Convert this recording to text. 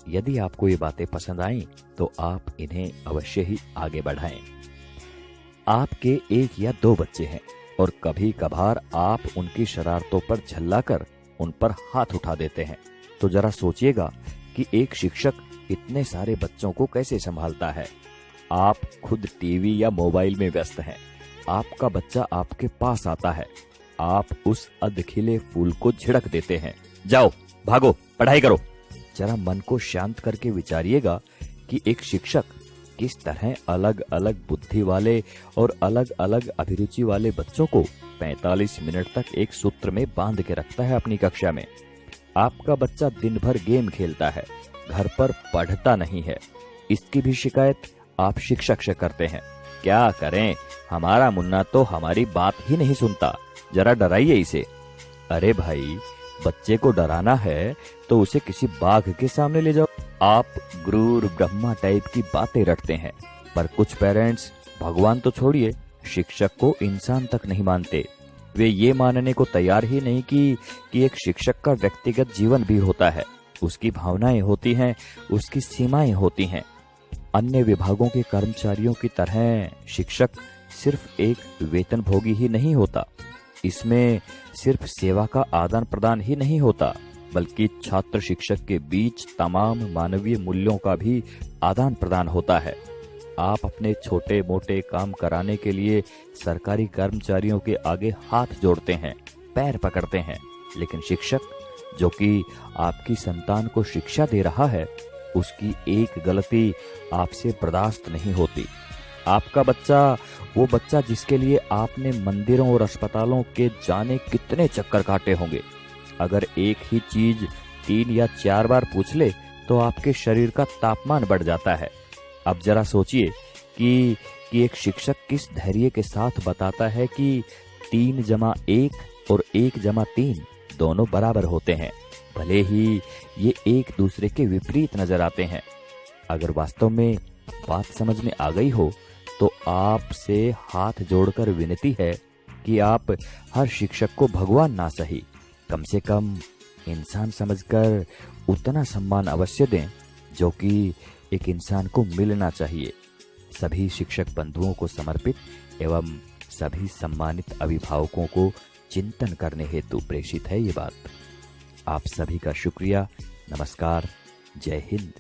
यदि आपको ये बातें पसंद आईं तो आप इन्हें अवश्य ही आगे बढ़ाएं। आपके 1 या 2 बच्चे हैं और कभी कभार आप उनकी शरारतों पर झल्लाकर उन पर हाथ उठा देते हैं, तो जरा सोचिएगा कि एक शिक्षक इतने सारे बच्चों को कैसे संभालता है। आप खुद टीवी या मोबाइल में व्यस्त हैं, आपका बच्चा आपके पास आता है, आप उस अधखिले फूल को झिड़क देते हैं, जाओ भागो पढ़ाई करो। जरा मन को शांत करके विचारिएगा कि एक शिक्षक किस तरह अलग अलग बुद्धि वाले और अलग अलग अभिरुचि वाले बच्चों को 45 मिनट तक एक सूत्र में बांध के रखता है अपनी कक्षा में। आपका बच्चा दिन भर गेम खेलता है, घर पर पढ़ता नहीं है, इसकी भी शिकायत आप शिक्षक से करते हैं। क्या करें, हमारा मुन्ना तो हमारी बात ही नहीं सुनता, जरा डराइए इसे। अरे भाई, बच्चे को डराना है तो उसे किसी बाघ के सामने ले जाओ। आप गुरूर ब्रह्मा टाइप की बातें रटते हैं, पर कुछ पेरेंट्स भगवान तो छोड़िए, शिक्षक को इंसान तक नहीं मानते। वे ये मानने को तैयार ही नहीं कि एक शिक्षक का व्यक्तिगत जीवन भी होता है, उसकी भावनाएं होती हैं, उसकी सीमाएं होती हैं। अन्य विभागों के कर्मचारियों की तरह शिक्षक सिर्फ एक वेतनभोगी ही नहीं होता, इसमें सिर्फ सेवा का आदान प्रदान ही नहीं होता, बल्कि छात्र शिक्षक के बीच तमाम मानवीय मूल्यों का भी आदान प्रदान होता है। आप अपने छोटे मोटे काम कराने के लिए सरकारी कर्मचारियों के आगे हाथ जोड़ते हैं, पैर पकड़ते हैं, लेकिन शिक्षक जो कि आपकी संतान को शिक्षा दे रहा है, उसकी एक गलती आपसे बर्दाश्त नहीं होती। आपका बच्चा, वो बच्चा जिसके लिए आपने मंदिरों और अस्पतालों के जाने कितने चक्कर काटे होंगे, अगर एक ही चीज 3 या 4 बार पूछ ले तो आपके शरीर का तापमान बढ़ जाता है। अब जरा सोचिए कि एक शिक्षक किस धैर्य के साथ बताता है कि 3 जमा 1 और 1 जमा 3 दोनों बराबर होते हैं, भले ही ये एक दूसरे के विपरीत नजर आते हैं। अगर वास्तव में बात समझ में आ गई हो तो आपसे हाथ जोड़कर विनती है कि आप हर शिक्षक को भगवान ना सही, कम से कम इंसान समझकर उतना सम्मान अवश्य दें जो कि एक इंसान को मिलना चाहिए। सभी शिक्षक बंधुओं को समर्पित एवं सभी सम्मानित अभिभावकों को चिंतन करने हेतु प्रेषित है ये बात। आप सभी का शुक्रिया। नमस्कार। जय हिंद।